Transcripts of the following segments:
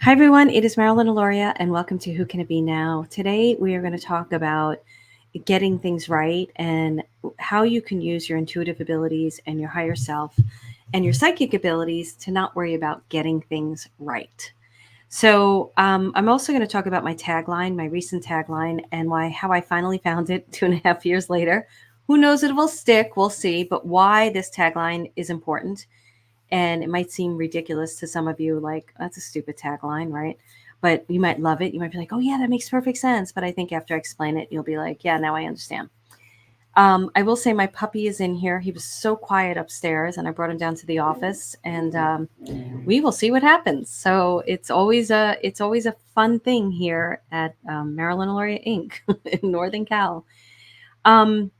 Hi, everyone. It is Marilyn Aloria, and welcome to Who Can It Be Now? Today, we are going to talk about getting things right and how you can use your intuitive abilities and your higher self and your psychic abilities to not worry about getting things right. I'm also going to talk about my tagline, my recent tagline, and how I finally found it 2.5 years later. Who knows if it will stick? We'll see. But why this tagline is important, and it might seem ridiculous to some of you, like, that's a stupid tagline, right? But you might love it. You might be like, oh, yeah, that makes perfect sense. But I think after I explain it, you'll be like, yeah, now I understand. I will say my puppy is in here. He was so quiet upstairs, and I brought him down to the office, and we will see what happens. So it's always a fun thing here at Marilyn Aloria Inc. in Northern Cal. Um,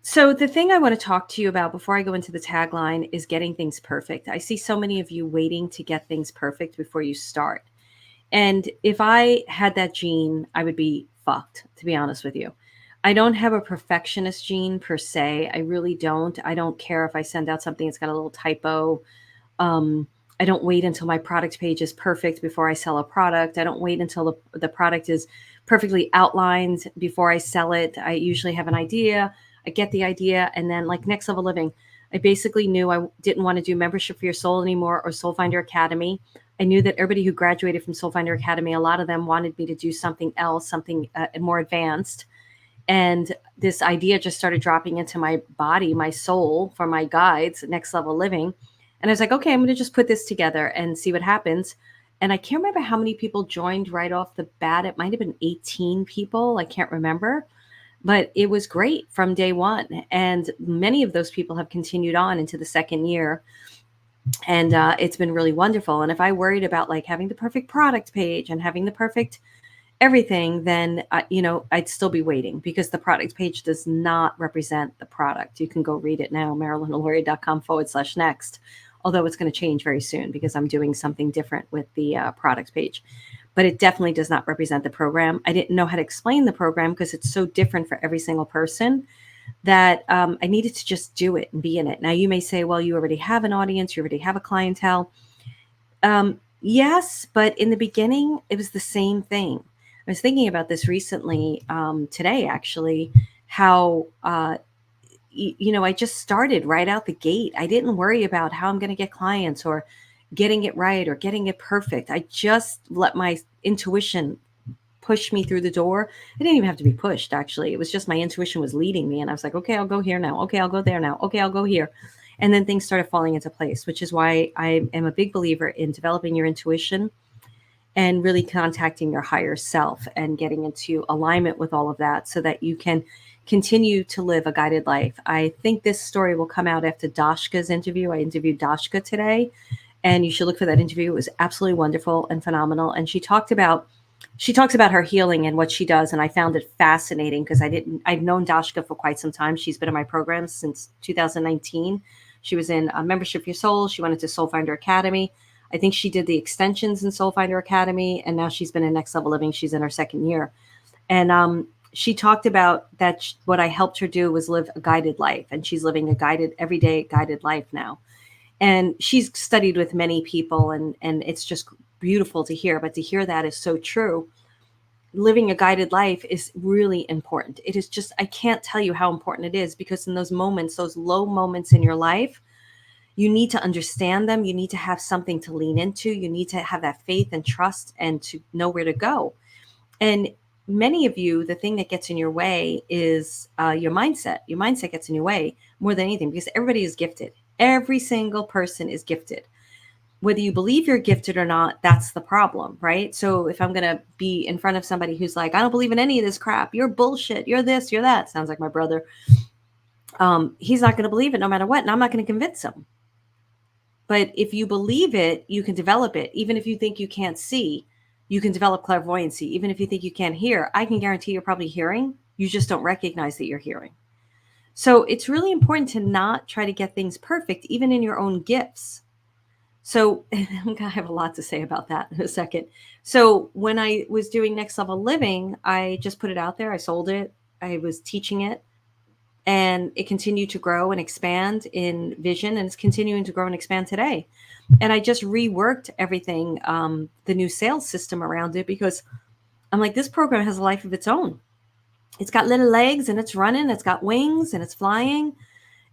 so the thing I want to talk to you about before I go into the tagline is getting things perfect. I see so many of you waiting to get things perfect before you start. And if I had that gene, I would be fucked, to be honest with you. I don't have a perfectionist gene per se. I really don't. I don't care if I send out something that's got a little typo. Um, I don't wait until my product page is perfect before I sell a product. I don't wait until the product is perfectly outlined before I sell it. I usually have an idea. I get the idea. And then, like Next Level Living, I basically knew I didn't want to do Membership for Your Soul anymore or Soul Finder Academy. I knew that everybody who graduated from Soul Finder Academy, a lot of them wanted me to do something else, something more advanced. And this idea just started dropping into my body, my soul, for my guides, Next Level Living. And I was like, okay, I'm going to just put this together and see what happens. And I can't remember how many people joined right off the bat. It might have been 18 people. I can't remember. But it was great from day one. And many of those people have continued on into the second year. And it's been really wonderful. And if I worried about like having the perfect product page and having the perfect everything, then I'd still be waiting because the product page does not represent the product. You can go read it now, marilynaloria.com/next. Although it's going to change very soon because I'm doing something different with the product page. But it definitely does not represent the program. I didn't know how to explain the program because it's so different for every single person that I needed to just do it and be in it. Now, you may say, well, you already have an audience, you already have a clientele. Yes, but in the beginning, it was the same thing. I was thinking about this recently, today actually, how I just started right out the gate. I didn't worry about how I'm going to get clients or getting it right or getting it perfect. I just let my intuition push me through the door. I didn't even have to be pushed, actually. It was just my intuition was leading me. And I was like, okay, I'll go here now. Okay, I'll go there now. Okay, I'll go here. And then things started falling into place, which is why I am a big believer in developing your intuition and really contacting your higher self and getting into alignment with all of that so that you can continue to live a guided life. I think this story will come out after Doshka's interview. I interviewed Doshka today, and you should look for that interview. It was absolutely wonderful and phenomenal. And she talks about her healing and what she does, and I found it fascinating because I've known Doshka for quite some time. She's been in my programs since 2019. She was in a Membership for Your Soul. She went into Soul Finder Academy. I think she did the extensions in Soul Finder Academy, and now she's been in Next Level Living. She's in her second year. And she talked about that what I helped her do was live a guided life, and she's living a guided, everyday guided life now. And she's studied with many people, and it's just beautiful to hear. But to hear that is so true. Living a guided life is really important. It is just, I can't tell you how important it is, because in those moments, those low moments in your life, you need to understand them. You need to have something to lean into. You need to have that faith and trust and to know where to go. And many of you, the thing that gets in your way is your mindset. Your mindset gets in your way more than anything, because everybody is gifted. Every single person is gifted. Whether you believe you're gifted or not, that's the problem, right? So if I'm going to be in front of somebody who's like, I don't believe in any of this crap, you're bullshit, you're this, you're that, sounds like my brother, he's not going to believe it no matter what, and I'm not going to convince him. But if you believe it, you can develop it. Even if you think you can't see, you can develop clairvoyancy. Even if you think you can't hear, I can guarantee you're probably hearing. You just don't recognize that you're hearing. So it's really important to not try to get things perfect, even in your own gifts. So I'm going to have a lot to say about that in a second. So when I was doing Next Level Living, I just put it out there. I sold it. I was teaching it. And it continued to grow and expand in vision, and it's continuing to grow and expand today. And I just reworked everything, the new sales system around it, because I'm like, this program has a life of its own. It's got little legs and it's running, it's got wings and it's flying.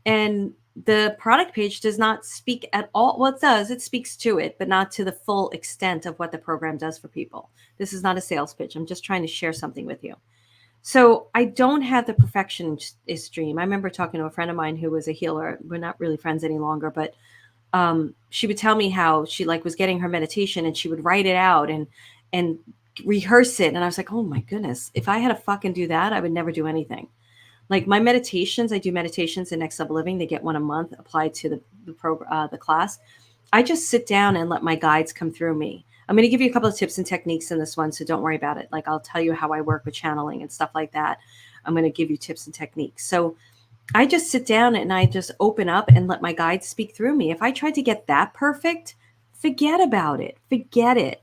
And the product page does not speak at all. Well, it does, it speaks to it, but not to the full extent of what the program does for people. This is not a sales pitch. I'm just trying to share something with you. So I don't have the perfectionist dream. I remember talking to a friend of mine who was a healer. We're not really friends any longer, but she would tell me how she like was getting her meditation and she would write it out and rehearse it. And I was like, oh my goodness, if I had to fucking do that, I would never do anything. Like my meditations, I do meditations in Next Level Living. They get one a month applied to the class. I just sit down and let my guides come through me. I'm going to give you a couple of tips and techniques in this one, so don't worry about it. Like I'll tell you how I work with channeling and stuff like that. I'm going to give you tips and techniques. So I just sit down and I just open up and let my guides speak through me. If I tried to get that perfect, forget about it. Forget it.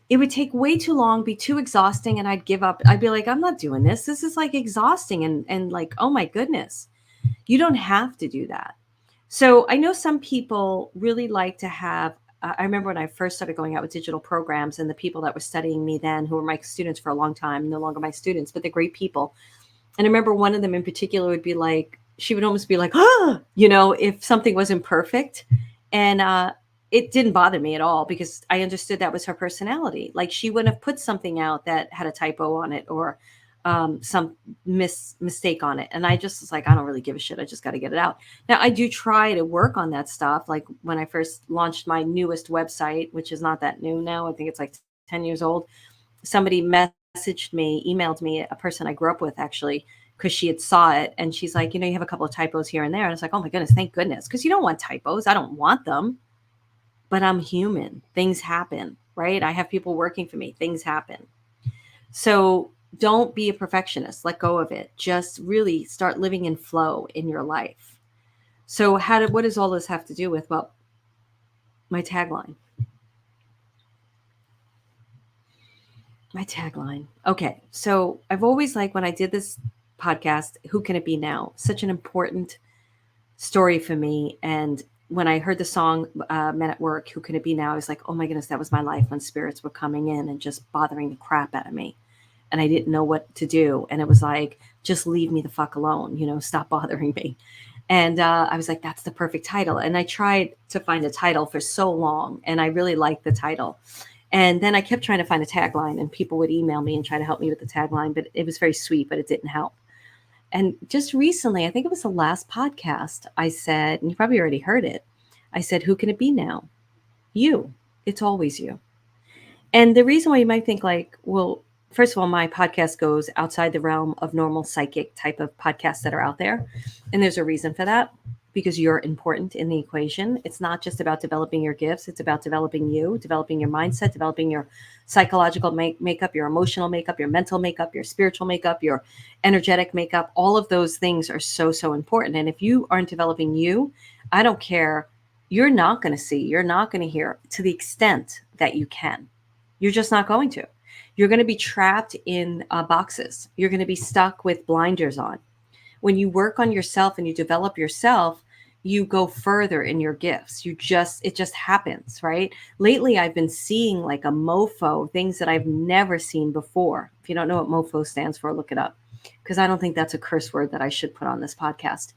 It would take way too long, be too exhausting, and I'd give up. I'd be like, I'm not doing this. This is like exhausting and like, oh my goodness. You don't have to do that. So I know some people really like to have. I remember when I first started going out with digital programs, and the people that were studying me then, who were my students for a long time, no longer my students, but they're great people. And I remember one of them in particular would be like, she would almost be like, ah, if something wasn't perfect. And it didn't bother me at all because I understood that was her personality. Like she wouldn't have put something out that had a typo on it or some mistake on it. And I just was like, I don't really give a shit. I just got to get it out. Now, I do try to work on that stuff. Like when I first launched my newest website, which is not that new now, I think it's like 10 years old, somebody emailed me, a person I grew up with actually, because she had saw it. And she's like, you have a couple of typos here and there. And it's like, oh my goodness, thank goodness. Because you don't want typos. I don't want them. But I'm human. Things happen, right? I have people working for me. Things happen. So don't be a perfectionist. Let go of it. Just really start living in flow in your life. So what does all this have to do with? Well, my tagline. My tagline. Okay. So I've always liked when I did this podcast, Who Can It Be Now? Such an important story for me. And when I heard the song Men at Work, Who Can It Be Now? I was like, oh my goodness, that was my life when spirits were coming in and just bothering the crap out of me. And I didn't know what to do. And it was like, just leave me the fuck alone, stop bothering me. And I was like, that's the perfect title. And I tried to find a title for so long, and I really liked the title. And then I kept trying to find a tagline, and people would email me and try to help me with the tagline, but it was very sweet, but it didn't help. And just recently, I think it was the last podcast, I said, and you probably already heard it, I said, who can it be now? You. It's always you. And the reason why you might think like, well, first of all, my podcast goes outside the realm of normal psychic type of podcasts that are out there. And there's a reason for that, because you're important in the equation. It's not just about developing your gifts. It's about developing you, developing your mindset, developing your psychological makeup, your emotional makeup, your mental makeup, your spiritual makeup, your energetic makeup. All of those things are so, so important. And if you aren't developing you, I don't care. You're not going to see, you're not going to hear to the extent that you can. You're just not going to. You're going to be trapped in boxes. You're going to be stuck with blinders on. When you work on yourself and you develop yourself, you go further in your gifts. It just happens, right? Lately, I've been seeing like a mofo, things that I've never seen before. If you don't know what mofo stands for, look it up, because I don't think that's a curse word that I should put on this podcast.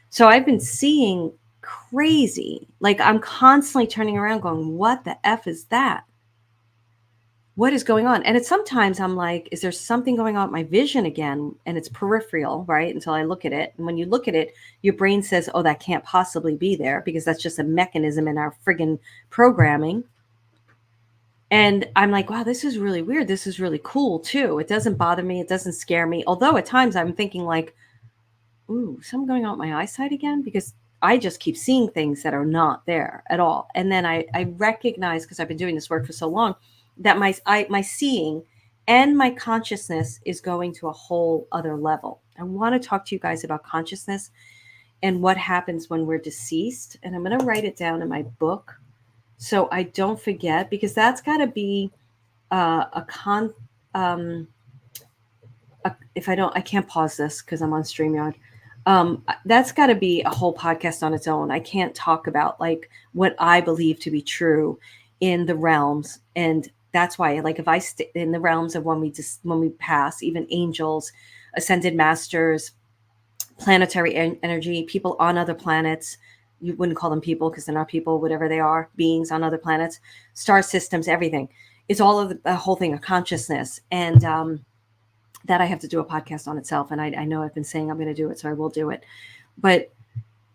So I've been seeing crazy, like I'm constantly turning around going, what the F is that? What is going on? And it's sometimes I'm like, is there something going on with my vision again? And it's peripheral, right? Until I look at it. And when you look at it, your brain says, oh, that can't possibly be there, because that's just a mechanism in our friggin' programming. And I'm like, wow, this is really weird. This is really cool too. It doesn't bother me. It doesn't scare me. Although at times I'm thinking like, ooh, something going on with my eyesight again, because I just keep seeing things that are not there at all. And then I recognize, because I've been doing this work for so long, that my seeing and my consciousness is going to a whole other level. I want to talk to you guys about consciousness and what happens when we're deceased. And I'm going to write it down in my book so I don't forget, because that's got to be if I can't pause this because I'm on StreamYard. That's got to be a whole podcast on its own. I can't talk about like what I believe to be true in the realms, and that's why, like, if I stay in the realms of when we pass, even angels, ascended masters, planetary energy, people on other planets. You wouldn't call them people because they're not people, whatever they are, beings on other planets, star systems, everything. It's all of the whole thing of consciousness. And that I have to do a podcast on itself. And I know I've been saying I'm going to do it, so I will do it. But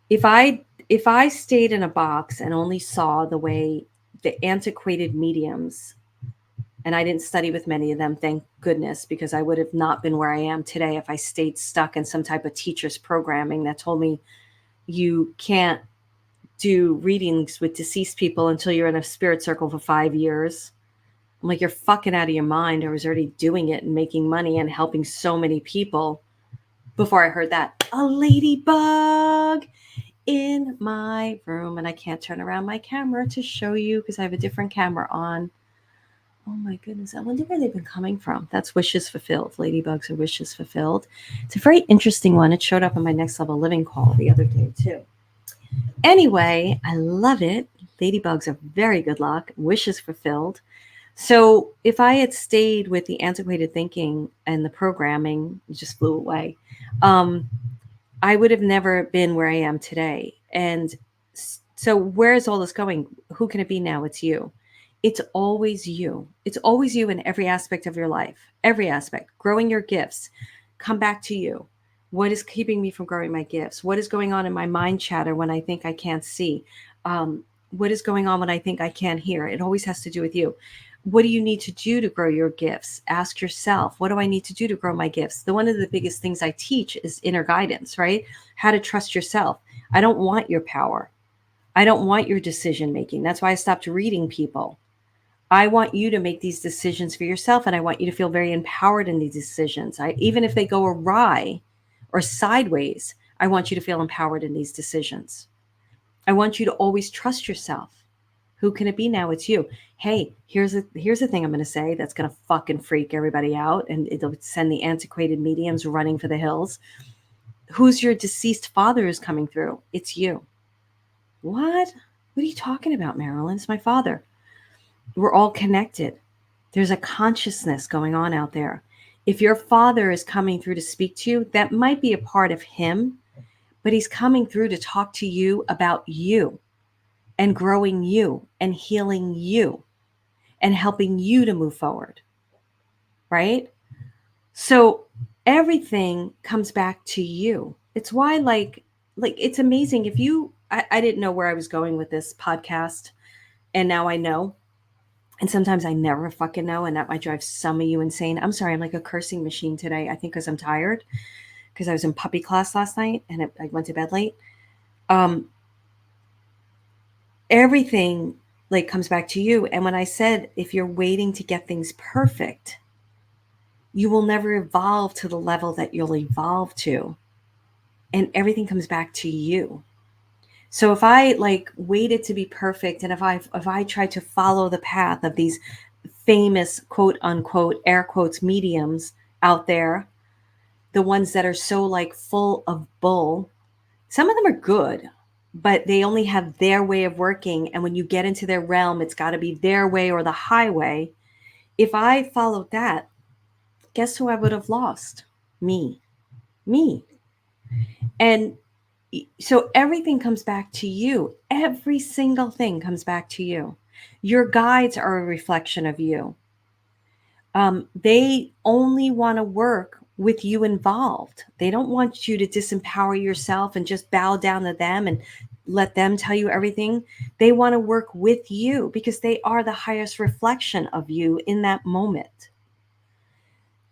if I stayed in a box and only saw the way the antiquated mediums, and I didn't study with many of them, thank goodness, because I would have not been where I am today if I stayed stuck in some type of teacher's programming that told me you can't do readings with deceased people until you're in a spirit circle for 5 years. I'm like, you're fucking out of your mind. I was already doing it and making money and helping so many people before I heard that. A ladybug in my room, and I can't turn around my camera to show you because I have a different camera on. Oh my goodness, I wonder where they've been coming from. That's wishes fulfilled. Ladybugs are wishes fulfilled. It's a very interesting one. It showed up on my Next Level Living call the other day too. Anyway, I love it. Ladybugs are very good luck. Wishes fulfilled. So if I had stayed with the antiquated thinking and the programming, it just flew away. I would have never been where I am today. And so where is all this going? Who can it be now? It's you. It's always you. It's always you in every aspect of your life. Every aspect. Growing your gifts. Come back to you. What is keeping me from growing my gifts? What is going on in my mind chatter when I think I can't see? What is going on when I think I can't hear? It always has to do with you. What do you need to do to grow your gifts? Ask yourself, what do I need to do to grow my gifts? One of the biggest things I teach is inner guidance, right? How to trust yourself. I don't want your power. I don't want your decision making. That's why I stopped reading people. I want you to make these decisions for yourself, and I want you to feel very empowered in these decisions. Even if they go awry or sideways, I want you to feel empowered in these decisions. I want you to always trust yourself. Who can it be now? It's you. Hey, here's a thing I'm going to say that's going to fucking freak everybody out, and it'll send the antiquated mediums running for the hills. Who's your deceased father is coming through? It's you. What? What are you talking about, Marilyn? It's my father. We're all connected. There's a consciousness going on out there. If your father is coming through to speak to you, that might be a part of him, but he's coming through to talk to you about you and growing you and healing you and helping you to move forward, right? So everything comes back to you. It's why, like it's amazing. If you, I didn't know where I was going with this podcast, and now I know. And sometimes I never fucking know, and that might drive some of you insane. I'm sorry, I'm like a cursing machine today. I think because I'm tired, because I was in puppy class last night and I went to bed late. Everything like comes back to you. And when I said, if you're waiting to get things perfect, you will never evolve to the level that you'll evolve to. And everything comes back to you. So if I like waited to be perfect, and if I tried to follow the path of these famous quote unquote air quotes mediums out there, the ones that are so like full of bull, some of them are good, but they only have their way of working. And when you get into their realm, it's got to be their way or the highway. If I followed that, guess who I would have lost? Me. And so everything comes back to you. Every single thing comes back to you. Your guides are a reflection of you. They only want to work with you involved. They don't want you to disempower yourself and just bow down to them and let them tell you everything. They want to work with you because they are the highest reflection of you in that moment.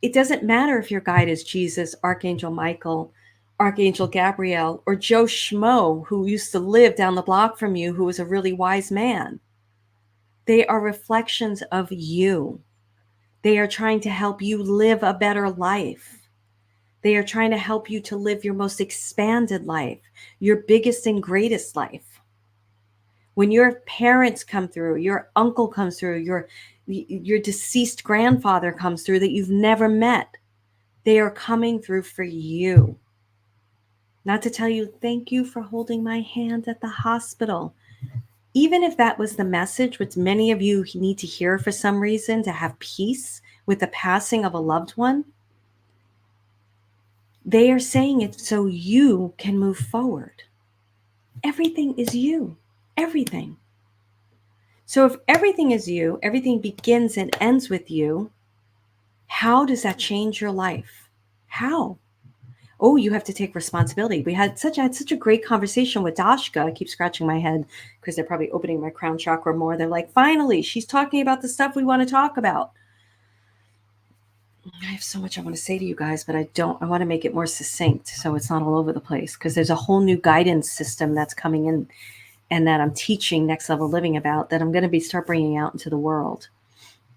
It doesn't matter if your guide is Jesus, Archangel Michael, Archangel Gabriel, or Joe Schmo, who used to live down the block from you, who was a really wise man. They are reflections of you. They are trying to help you live a better life. They are trying to help you to live your most expanded life, your biggest and greatest life. When your parents come through, your uncle comes through, your deceased grandfather comes through that you've never met, they are coming through for you. Not to tell you, thank you for holding my hand at the hospital. Even if that was the message, which many of you need to hear for some reason, to have peace with the passing of a loved one, they are saying it so you can move forward. Everything is you. Everything. So if everything is you, everything begins and ends with you, how does that change your life? How? Oh, you have to take responsibility. I had such a great conversation with Doshka. I keep scratching my head because they're probably opening my crown chakra more. They're like, finally, she's talking about the stuff we want to talk about. I have so much I want to say to you guys, but I want to make it more succinct so it's not all over the place, because there's a whole new guidance system that's coming in and that I'm teaching Next Level Living about, that I'm going to start bringing out into the world,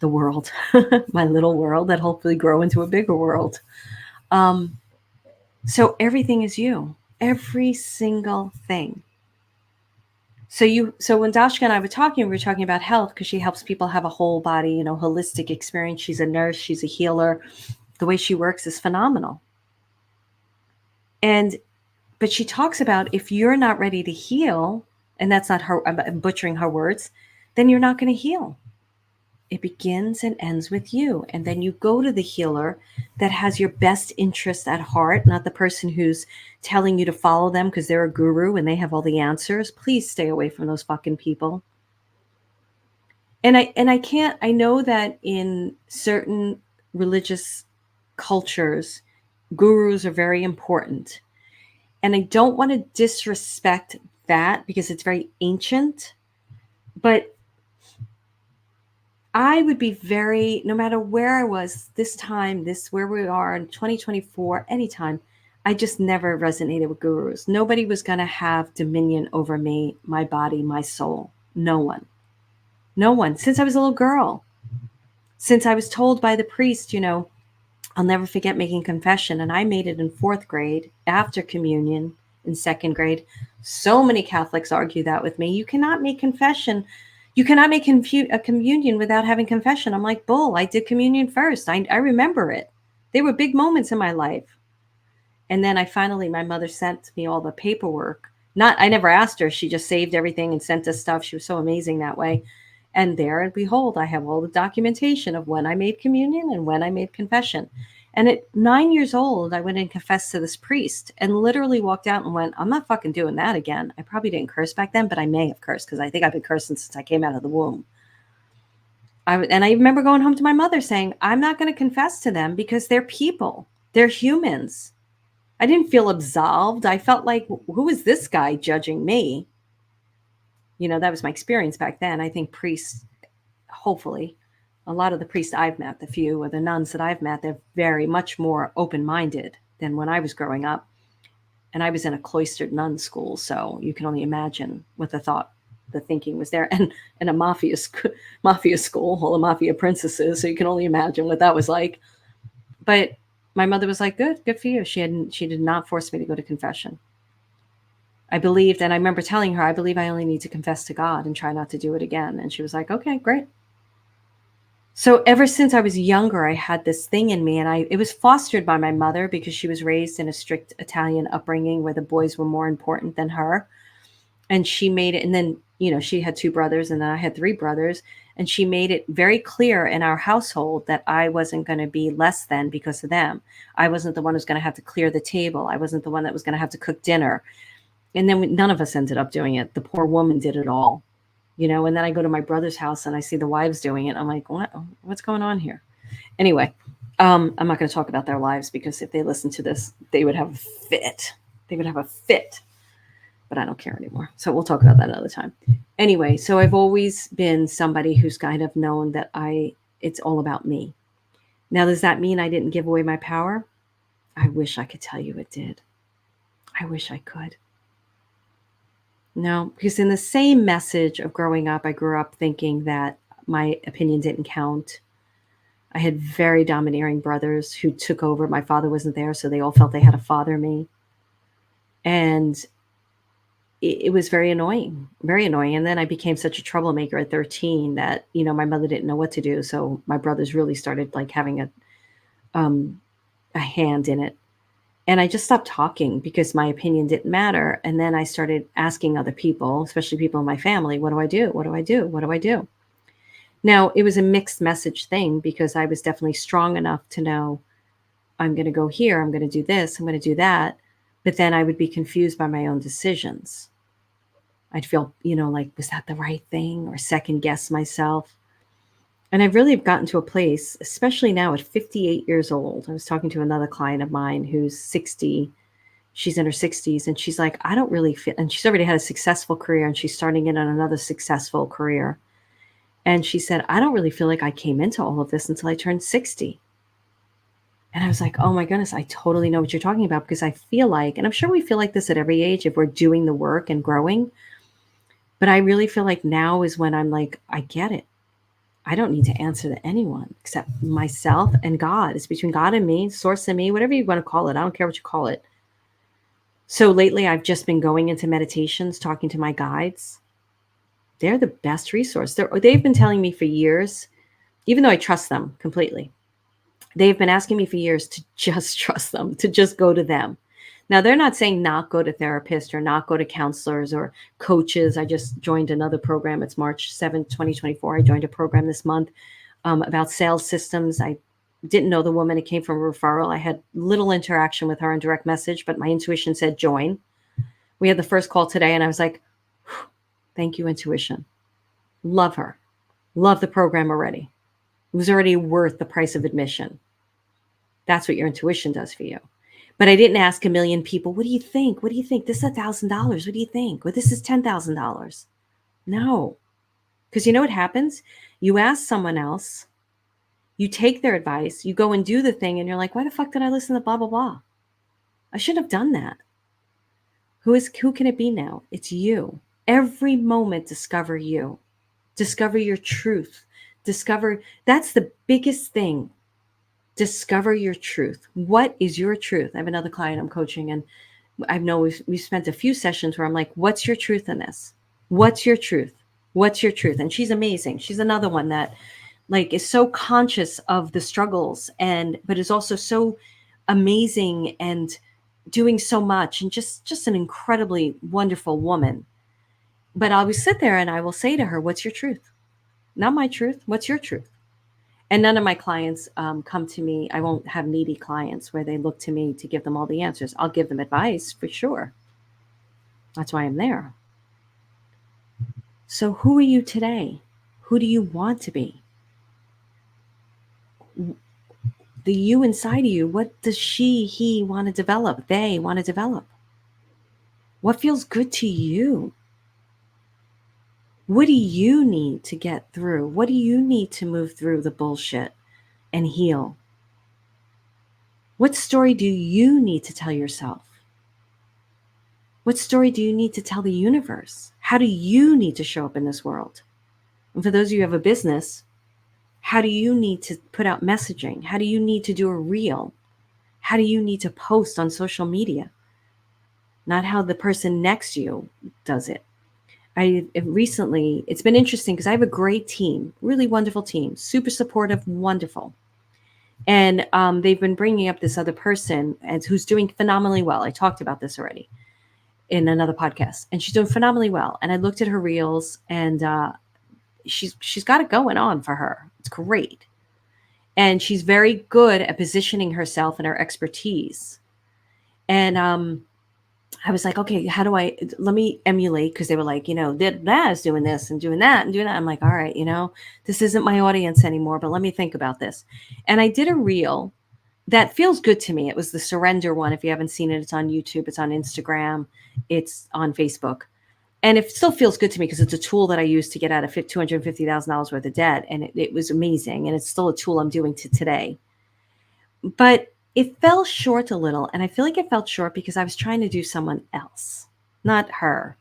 my little world that hopefully grow into a bigger world. So everything is you, every single thing. So when Dashka and I were talking, we were talking about health, because she helps people have a whole body, holistic experience. She's a nurse, she's a healer. The way she works is phenomenal. But she talks about, if you're not ready to heal, and that's not her, I'm butchering her words, then you're not going to heal. It begins and ends with you. And then you go to the healer that has your best interest at heart, not the person who's telling you to follow them because they're a guru and they have all the answers. Please stay away from those fucking people. And I know that in certain religious cultures, gurus are very important. And I don't want to disrespect that because it's very ancient, but I would be no matter where I was this time, where we are in 2024, anytime, I just never resonated with gurus. Nobody was going to have dominion over me, my body, my soul. No one. No one. Since I was a little girl. Since I was told by the priest, I'll never forget making confession. And I made it in 4th grade after communion in 2nd grade. So many Catholics argue that with me. You cannot make confession. You cannot make a communion without having confession. I'm like, bull, I did communion first. I remember it. They were big moments in my life. And then my mother sent me all the paperwork. I never asked her. She just saved everything and sent us stuff. She was so amazing that way. And there and behold, I have all the documentation of when I made communion and when I made confession. And at 9 years old, I went and confessed to this priest and literally walked out and went, I'm not fucking doing that again. I probably didn't curse back then, but I may have cursed because I think I've been cursing since I came out of the womb. And I remember going home to my mother saying, I'm not going to confess to them because they're people. They're humans. I didn't feel absolved. I felt like, who is this guy judging me? That was my experience back then. I think priests, hopefully, a lot of the priests I've met, the few or the nuns that I've met, they're very much more open-minded than when I was growing up. And I was in a cloistered nun school, so you can only imagine what the thinking was there. And a mafia school, all the mafia princesses, so you can only imagine what that was like. But my mother was like, good for you. She did not force me to go to confession. I believed, and I remember telling her, I believe I only need to confess to God and try not to do it again. And she was like, okay, great. So ever since I was younger, I had this thing in me, and it was fostered by my mother because she was raised in a strict Italian upbringing where the boys were more important than her. And she made it, and then, she had 2 brothers and then I had 3 brothers. And she made it very clear in our household that I wasn't going to be less than because of them. I wasn't the one who's going to have to clear the table. I wasn't the one that was going to have to cook dinner. And then none of us ended up doing it. The poor woman did it all, and then I go to my brother's house and I see the wives doing it. I'm like, what's going on here? Anyway, I'm not going to talk about their lives because if they listen to this, they would have a fit. But I don't care anymore. So we'll talk about that another time. Anyway, so I've always been somebody who's kind of known that it's all about me. Now, does that mean I didn't give away my power? I wish I could tell you it did. I wish I could. No, because in the same message of growing up, I grew up thinking that my opinion didn't count. I had very domineering brothers who took over. My father wasn't there, so they all felt they had to father me. And it was very annoying, very annoying. And then I became such a troublemaker at 13 that, my mother didn't know what to do. So my brothers really started like having a hand in it. And I just stopped talking because my opinion didn't matter. And then I started asking other people, especially people in my family, what do I do? What do I do? What do I do? Now, it was a mixed message thing because I was definitely strong enough to know I'm going to go here, I'm going to do this, I'm going to do that. But then I would be confused by my own decisions. I'd feel, like, was that the right thing? Or second guess myself. And I've really gotten to a place, especially now at 58 years old. I was talking to another client of mine who's 60. She's in her 60s, and she's like, I don't really feel, and she's already had a successful career and she's starting in on another successful career. And she said, I don't really feel like I came into all of this until I turned 60. And I was like, oh my goodness, I totally know what you're talking about, because I feel like, and I'm sure we feel like this at every age if we're doing the work and growing, but I really feel like now is when I'm like, I get it. I don't need to answer to anyone except myself and God. It's between God and me, source and me, whatever you want to call it. I don't care what you call it. So lately, I've just been going into meditations, talking to my guides. They're the best resource. They've been telling me for years, even though I trust them completely, they've been asking me for years to just trust them, to just go to them. Now, they're not saying not go to therapists or not go to counselors or coaches. I just joined another program. It's March 7th, 2024. I joined a program this month about sales systems. I didn't know the woman. It came from a referral. I had little interaction with her in direct message, but my intuition said join. We had the first call today, and I was like, thank you, intuition. Love her. Love the program already. It was already worth the price of admission. That's what your intuition does for you. But I didn't ask a million people, what do you think? What do you think? This is $1,000. What do you think? Or this is $10,000. No. Because you know what happens? You ask someone else, you take their advice, you go and do the thing, and you're like, why the fuck did I listen to blah, blah, blah? I shouldn't have done that. Who can it be now? It's you. Every moment, discover you. Discover your truth. That's the biggest thing. Discover your truth. What is your truth? I have another client I'm coaching, and I know we've spent a few sessions where I'm like, what's your truth in this? What's your truth? What's your truth? And she's amazing. She's another one that like is so conscious of the struggles, but is also so amazing and doing so much, and just an incredibly wonderful woman. But I will sit there and I will say to her, what's your truth? Not my truth. What's your truth? And none of my clients come to me. I won't have needy clients where they look to me to give them all the answers. I'll give them advice for sure. That's why I'm there. So who are you today? Who do you want to be? The you inside of you, what does he want to develop? They want to develop. What feels good to you? What do you need to get through? What do you need to move through the bullshit and heal? What story do you need to tell yourself? What story do you need to tell the universe? How do you need to show up in this world? And for those of you who have a business, how do you need to put out messaging? How do you need to do a reel? How do you need to post on social media? Not how the person next to you does it. It's been interesting because I have a great team, really wonderful team, super supportive, wonderful. And they've been bringing up this other person who's doing phenomenally well. I talked about this already in another podcast, and she's doing phenomenally well. And I looked at her reels, and she's got it going on for her. It's great. And she's very good at positioning herself and her expertise. And I was like, okay, let me emulate, because they were like, that is doing this and doing that and doing that. I'm like, all right, this isn't my audience anymore, but let me think about this. And I did a reel that feels good to me. It was the surrender one. If you haven't seen it, it's on YouTube, it's on Instagram, it's on Facebook. And it still feels good to me because it's a tool that I use to get out of $250,000 worth of debt. And it was amazing. And it's still a tool I'm doing to today. But it fell short a little. And I feel like it fell short because I was trying to do someone else, not her,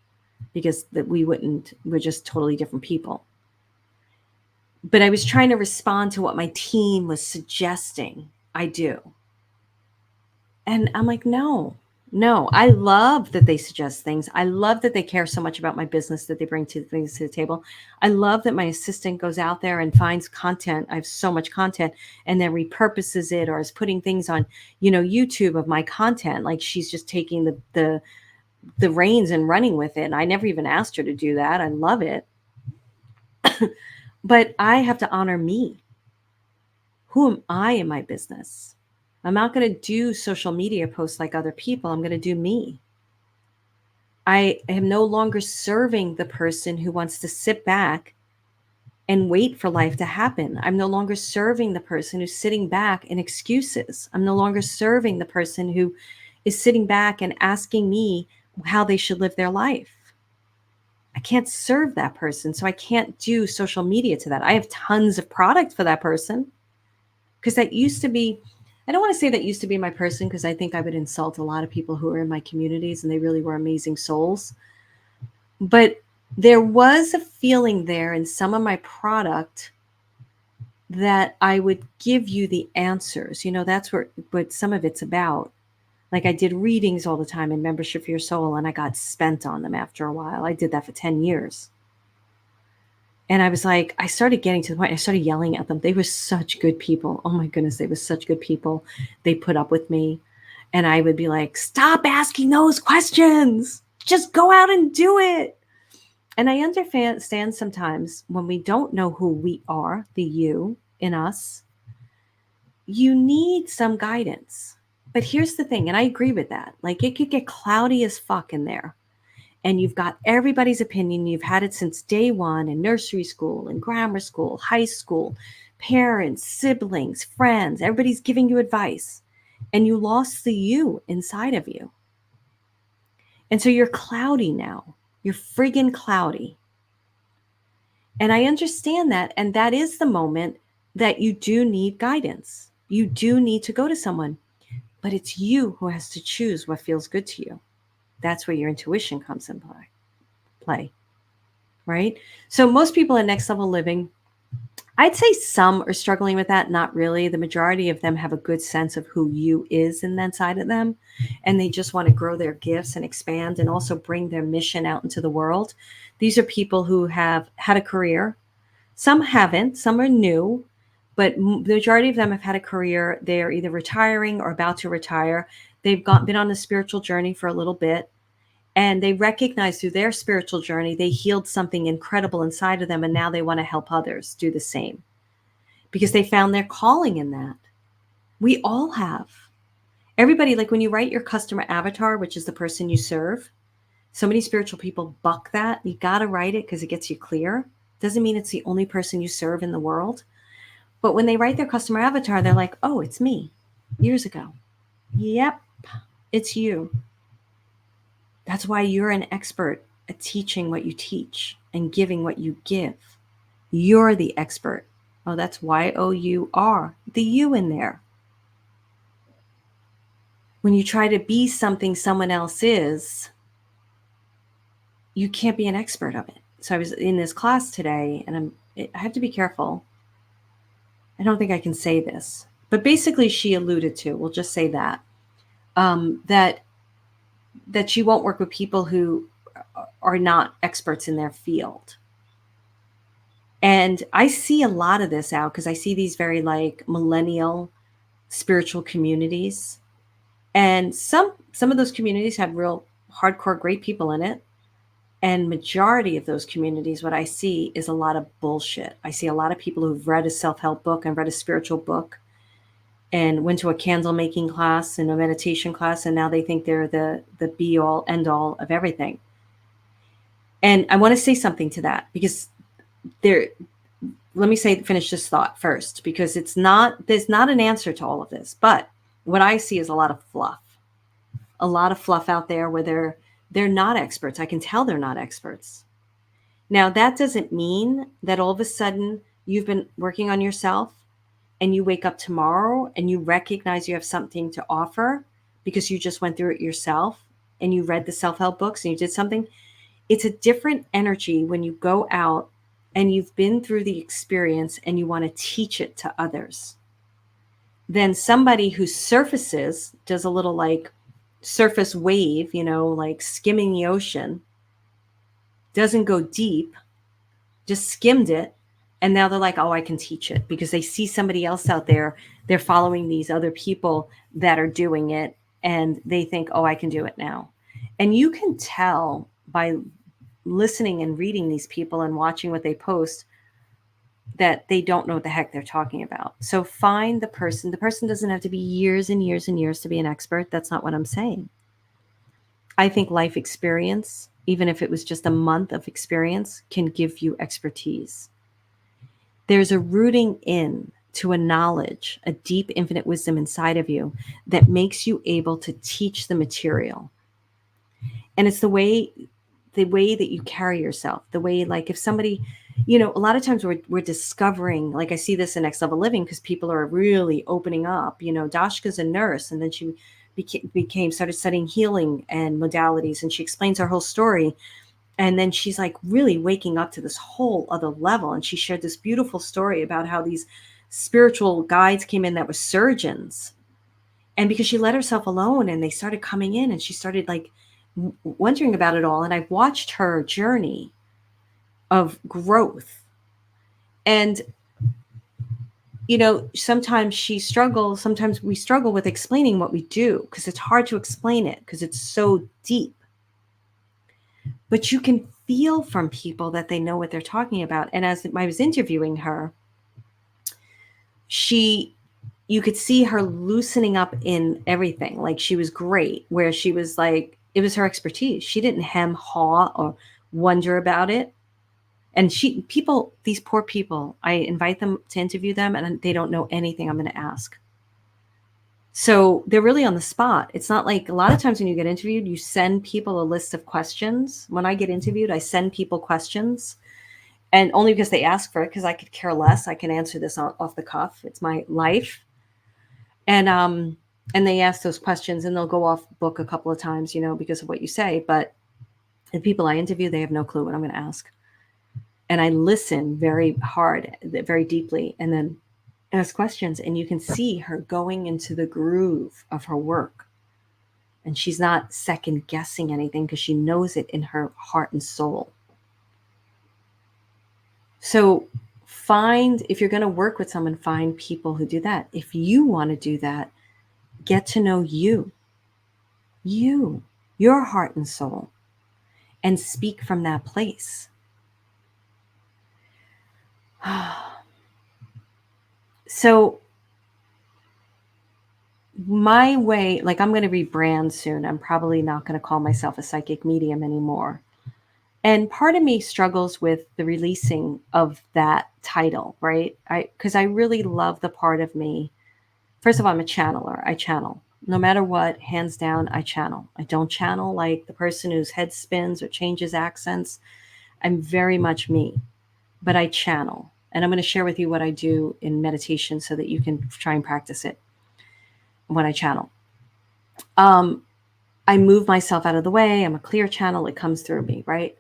because we're just totally different people. But I was trying to respond to what my team was suggesting I do. And I'm like, no, No, I love that they suggest things. I love that they care so much about my business that they bring things to the table. I love that my assistant goes out there and finds content. I have so much content and then repurposes it or is putting things on, YouTube of my content. Like she's just taking the reins and running with it. And I never even asked her to do that. I love it. But I have to honor me. Who am I in my business? I'm not going to do social media posts like other people. I'm going to do me. I am no longer serving the person who wants to sit back and wait for life to happen. I'm no longer serving the person who's sitting back in excuses. I'm no longer serving the person who is sitting back and asking me how they should live their life. I can't serve that person, so I can't do social media to that. I have tons of product for that person because that used to be, I don't want to say that used to be my person because I think I would insult a lot of people who are in my communities and they really were amazing souls. But there was a feeling there in some of my product that I would give you the answers. That's what some of it's about. Like I did readings all the time in Membership for Your Soul, and I got spent on them after a while. I did that for 10 years. And I was like, I started getting to the point, I started yelling at them. They were such good people. Oh my goodness, they were such good people. They put up with me. And I would be like, stop asking those questions. Just go out and do it. And I understand sometimes when we don't know who we are, the you in us, you need some guidance. But here's the thing, and I agree with that. Like it could get cloudy as fuck in there. And you've got everybody's opinion. You've had it since day one in nursery school and grammar school, high school, parents, siblings, friends. Everybody's giving you advice. And you lost the you inside of you. And so you're cloudy now. You're friggin' cloudy. And I understand that. And that is the moment that you do need guidance. You do need to go to someone, but it's you who has to choose what feels good to you. That's where your intuition comes in play, right? So most people in Next Level Living, I'd say some are struggling with that. Not really. The majority of them have a good sense of who you is in that side of them. And they just want to grow their gifts and expand and also bring their mission out into the world. These are people who have had a career. Some haven't, some are new, but the majority of them have had a career. They're either retiring or about to retire. They've been on a spiritual journey for a little bit, and they recognize through their spiritual journey, they healed something incredible inside of them, and now they want to help others do the same because they found their calling in that. We all have. Everybody, like when you write your customer avatar, which is the person you serve, so many spiritual people buck that. You got to write it because it gets you clear. Doesn't mean it's the only person you serve in the world. But when they write their customer avatar, they're like, oh, it's me years ago. Yep, it's you. That's why you're an expert at teaching what you teach and giving what you give. You're the expert. Oh, that's Y-O-U-R, the you in there. When you try to be something someone else is, you can't be an expert of it. So I was in this class today, and I have to be careful. I don't think I can say this, but basically she alluded to, we'll just say that, that she won't work with people who are not experts in their field. And I see a lot of this out because I see these very like millennial spiritual communities. And some of those communities have real hardcore great people in it. And majority of those communities, what I see is a lot of bullshit. I see a lot of people who've read a self-help book and read a spiritual book and went to a candle making class and a meditation class, and now they think they're the be all end all of everything. And I want to say something to that because let me finish this thought first, because there's not an answer to all of this. But what I see is a lot of fluff out there where they're not experts. I can tell they're not experts. Now, that doesn't mean that all of a sudden you've been working on yourself and you wake up tomorrow and you recognize you have something to offer because you just went through it yourself and you read the self-help books and you did something. It's a different energy when you go out and you've been through the experience and you want to teach it to others than somebody who surfaces, does a little like surface wave, like skimming the ocean, doesn't go deep, just skimmed it. And now they're like, oh, I can teach it because they see somebody else out there. They're following these other people that are doing it. And they think, oh, I can do it now. And you can tell by listening and reading these people and watching what they post that they don't know what the heck they're talking about. So find the person. The person doesn't have to be years and years and years to be an expert. That's not what I'm saying. I think life experience, even if it was just a month of experience, can give you expertise. There's a rooting in to a knowledge, a deep, infinite wisdom inside of you that makes you able to teach the material. And it's the way that you carry yourself, the way, like, if somebody, a lot of times we're discovering, like, I see this in Next Level Living because people are really opening up. Doshka's a nurse, and then she started studying healing and modalities, and she explains her whole story. And then she's like really waking up to this whole other level. And she shared this beautiful story about how these spiritual guides came in that were surgeons. And because she let herself alone and they started coming in, and she started like wondering about it all. And I've watched her journey of growth. And, sometimes sometimes we struggle with explaining what we do because it's hard to explain it because it's so deep. But you can feel from people that they know what they're talking about. And as I was interviewing her, you could see her loosening up in everything. Like, she was great, where she was like, it was her expertise. She didn't hem haw or wonder about it. And these poor people, I invite them to interview them and they don't know anything I'm going to ask. So they're really on the spot. It's not like a lot of times when you get interviewed, you send people a list of questions. When I get interviewed, I send people questions, and only because they ask for it, because I could care less. I can answer this off the cuff. It's my life. And they ask those questions, and they'll go off book a couple of times, because of what you say. But the people I interview, they have no clue what I'm going to ask. And I listen very hard, very deeply, and then ask questions. And you can see her going into the groove of her work. And she's not second guessing anything because she knows it in her heart and soul. So if you're going to work with someone, find people who do that. If you want to do that, get to know your heart and soul, and speak from that place. So my way, like, I'm going to rebrand soon. I'm probably not going to call myself a psychic medium anymore. And part of me struggles with the releasing of that title, right? Because I really love the part of me. First of all, I'm a channeler. I channel. No matter what, hands down, I channel. I don't channel like the person whose head spins or changes accents. I'm very much me, but I channel. And I'm going to share with you what I do in meditation so that you can try and practice it when I channel. I move myself out of the way. I'm a clear channel. It comes through me, right?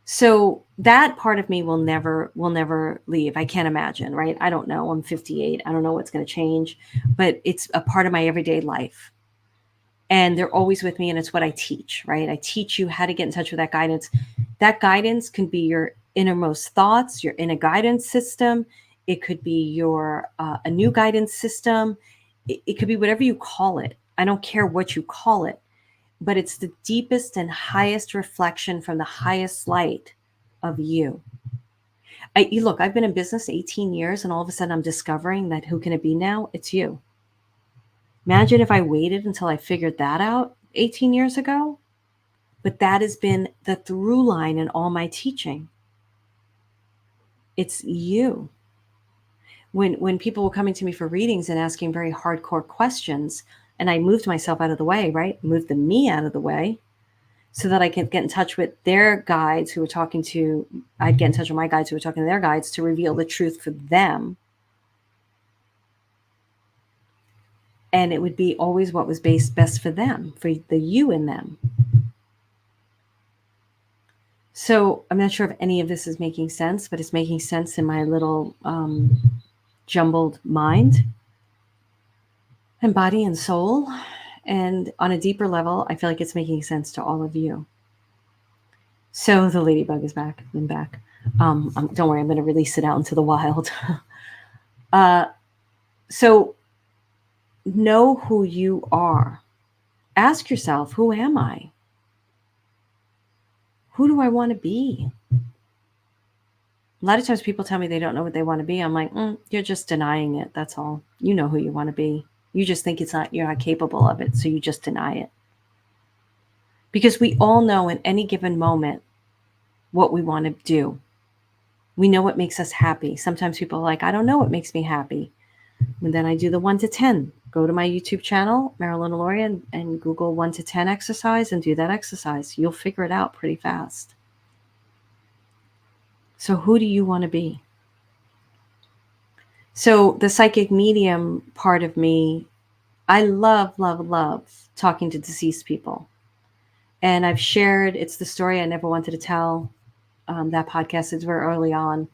So that part of me will never leave. I can't imagine, right? I don't know. I'm 58. I don't know what's going to change, but it's a part of my everyday life. And they're always with me, and it's what I teach, right? I teach you how to get in touch with that guidance. That guidance can be your innermost thoughts, your inner guidance system. It could be your a new guidance system. It could be whatever you call it. I don't care what you call it, but it's the deepest and highest reflection from the highest light of you. Look, I've been in business 18 years, and all of a sudden I'm discovering that who can it be now? It's you. Imagine if I waited until I figured that out 18 years ago. But that has been the through line in all my teaching. It's you. When people were coming to me for readings and asking very hardcore questions, and I moved myself out of the way, right? Moved the me out of the way so that I could get in touch with their guides who were talking to, I'd get in touch with my guides who were talking to their guides to reveal the truth for them. And it would be always what was best for them, for the you in them. So I'm not sure if any of this is making sense, but it's making sense in my little jumbled mind and body and soul. And on a deeper level, I feel like it's making sense to all of you. So the ladybug is back. I'm back. Don't worry, I'm going to release it out into the wild. So know who you are. Ask yourself, who am I? Who do I want to be? A lot of times people tell me they don't know what they want to be. I'm like, you're just denying it. That's all. You know who you want to be. You just think you're not capable of it. So you just deny it. Because we all know in any given moment what we want to do. We know what makes us happy. Sometimes people are like, I don't know what makes me happy. And then I do the 1 to 10. Go to my YouTube channel, Marilyn Aloria, and Google 1 to 10 exercise and do that exercise. You'll figure it out pretty fast. So who do you want to be? So the psychic medium part of me, I love talking to deceased people. And I've shared, it's the story I never wanted to tell. That podcast is very early on.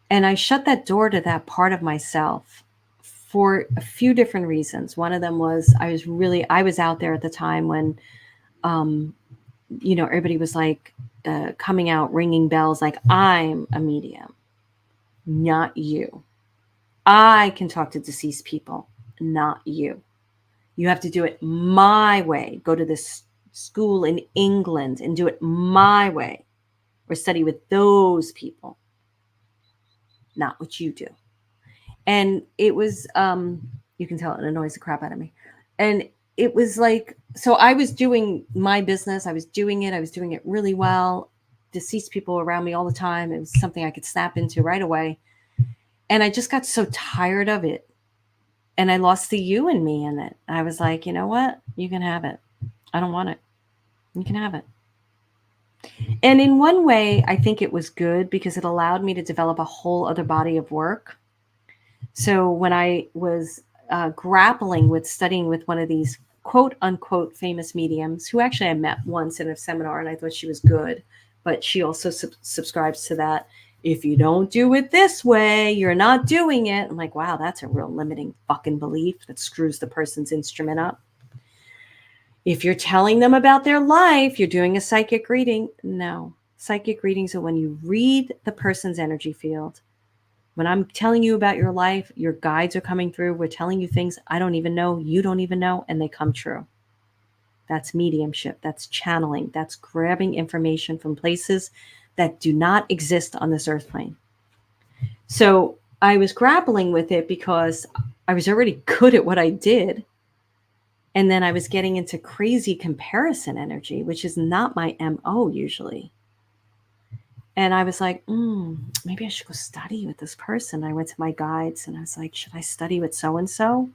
And I shut that door to that part of myself for a few different reasons. One of them was I was out there at the time when, everybody was like coming out, ringing bells, like, I'm a medium, not you. I can talk to deceased people, not you. You have to do it my way. Go to this school in England and do it my way, or study with those people, not what you do. And it was, you can tell it annoys the crap out of me. And it was like, so I was doing my business. I was doing it really well. Deceased people around me all the time. It was something I could snap into right away. And I just got so tired of it. And I lost the you in me in it. I was like, you know what? You can have it. I don't want it. You can have it. And in one way, I think it was good because it allowed me to develop a whole other body of work. So when I was grappling with studying with one of these quote unquote famous mediums, who actually I met once in a seminar and I thought she was good, but she also subscribes to that. If you don't do it this way, you're not doing it. I'm like, wow, that's a real limiting fucking belief that screws the person's instrument up. If you're telling them about their life, you're doing a psychic reading. No, psychic readings are when you read the person's energy field. When I'm telling you about your life, your guides are coming through. We're telling you things I don't even know, you don't even know, and they come true. That's mediumship. That's channeling. That's grabbing information from places that do not exist on this earth plane. So I was grappling with it because I was already good at what I did. And then I was getting into crazy comparison energy, which is not my MO usually. And I was like, maybe I should go study with this person. I went to my guides and I was like, should I study with so-and-so?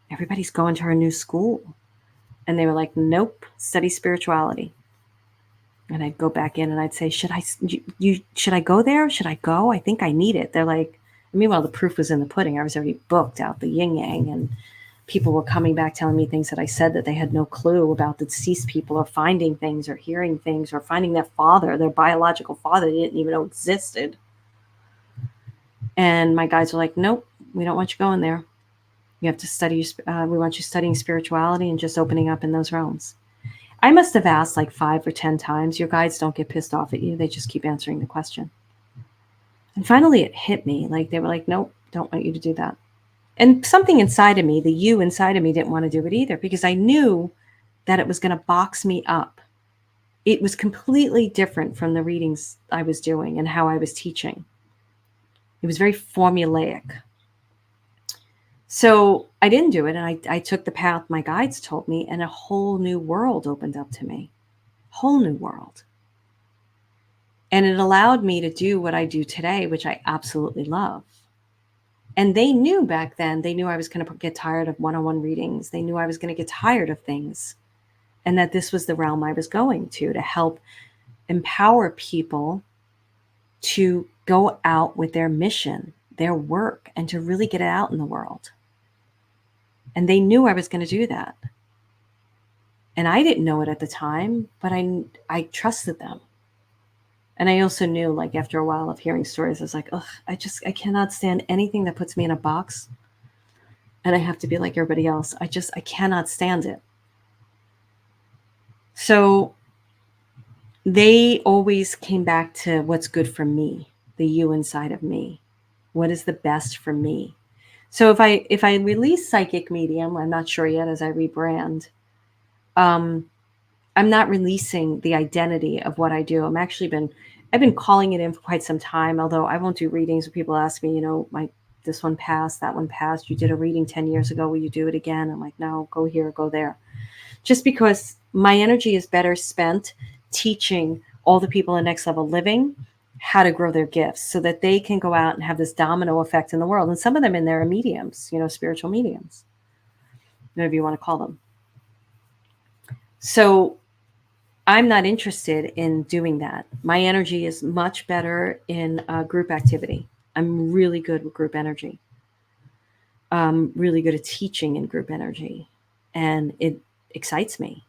Everybody's going to her new school. And they were like, nope, study spirituality. And I'd go back in and I'd say, should I go there? Should I go? I think I need it. They're like, meanwhile, the proof was in the pudding. I was already booked out the yin yang, and people were coming back telling me things that I said that they had no clue about. The deceased people, or finding things or hearing things or finding their father, their biological father they didn't even know existed. And my guides were like, nope, we don't want you going there. You have to study. We want you studying spirituality and just opening up in those realms. I must have asked like 5 or 10 times. Your guides don't get pissed off at you. They just keep answering the question. And finally it hit me. Like they were like, nope, don't want you to do that. And something inside of me, the you inside of me, didn't want to do it either, because I knew that it was going to box me up. It was completely different from the readings I was doing and how I was teaching. It was very formulaic. So I didn't do it. And I took the path my guides told me, and a whole new world opened up to me. Whole new world. And it allowed me to do what I do today, which I absolutely love. And they knew back then, they knew I was going to get tired of one-on-one readings. They knew I was going to get tired of things, and that this was the realm I was going to help empower people to go out with their mission, their work, and to really get it out in the world. And they knew I was going to do that. And I didn't know it at the time, but I trusted them. And I also knew, like, after a while of hearing stories, I was like, ugh, I cannot stand anything that puts me in a box. and I have to be like everybody else. I cannot stand it. So they always came back to what's good for me, the you inside of me. What is the best for me? So if I release psychic medium, I'm not sure yet as I rebrand. Um, I'm not releasing the identity of what I do. I've been calling it in for quite some time. Although I won't do readings when people ask me, this one passed, that one passed. You did a reading 10 years ago. Will you do it again? I'm like, no, go here, go there. Just because my energy is better spent teaching all the people in Next Level Living how to grow their gifts so that they can go out and have this domino effect in the world. And some of them in there are mediums, spiritual mediums, whatever you want to call them. So I'm not interested in doing that. My energy is much better in group activity. I'm really good with group energy. Really good at teaching in group energy. And it excites me.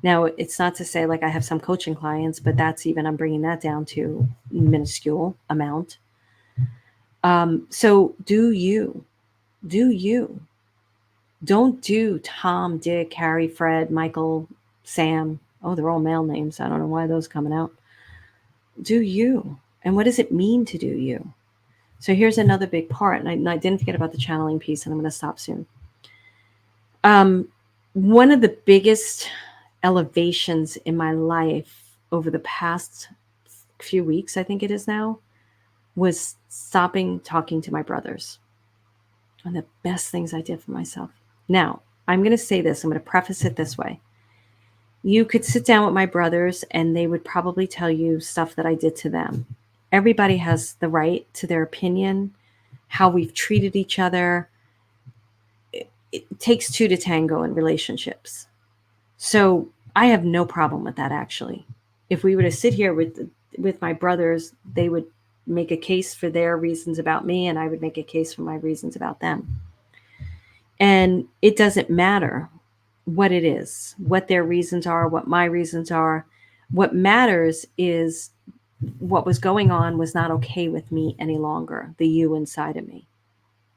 Now, it's not to say like I have some coaching clients, but I'm bringing that down to minuscule amount. So do you. Don't do Tom, Dick, Harry, Fred, Michael, Sam. Oh, they're all male names. I don't know why those coming out. Do you. And what does it mean to do you? So here's another big part. And I didn't forget about the channeling piece, and I'm going to stop soon. One of the biggest elevations in my life over the past few weeks, I think it is now, was stopping talking to my brothers. One of the best things I did for myself. Now, I'm going to say this. I'm going to preface it this way. You could sit down with my brothers and they would probably tell you stuff that I did to them. Everybody has the right to their opinion, how we've treated each other. It takes two to tango in relationships. So I have no problem with that, actually. If we were to sit here with my brothers, they would make a case for their reasons about me, and I would make a case for my reasons about them. And it doesn't matter what it is, what their reasons are, what my reasons are. What matters is what was going on was not okay with me any longer. The you inside of me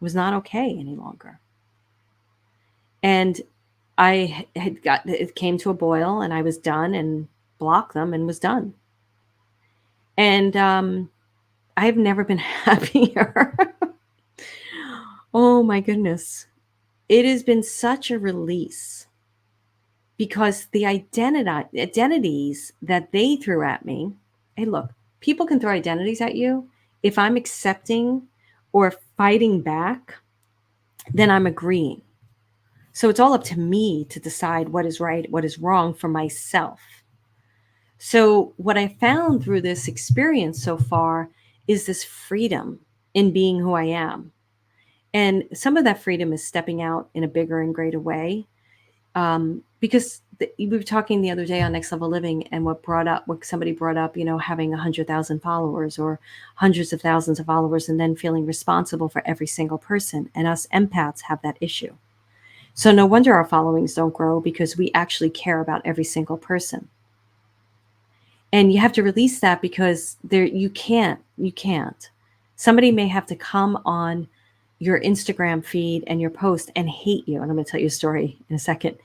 was not okay any longer. And it came to a boil, and I was done and blocked them and was done. And I've never been happier. Oh my goodness. It has been such a release because the identities that they threw at me. Hey, look, people can throw identities at you. If I'm accepting or fighting back, then I'm agreeing. So it's all up to me to decide what is right, what is wrong for myself. So what I found through this experience so far is this freedom in being who I am. And some of that freedom is stepping out in a bigger and greater way. Because we were talking the other day on Next Level Living, and what somebody brought up, having 100,000 followers or hundreds of thousands of followers, and then feeling responsible for every single person. And us empaths have that issue. So no wonder our followings don't grow, because we actually care about every single person. And you have to release that, because you can't. Somebody may have to come on your Instagram feed and your post and hate you. And I'm going to tell you a story in a second.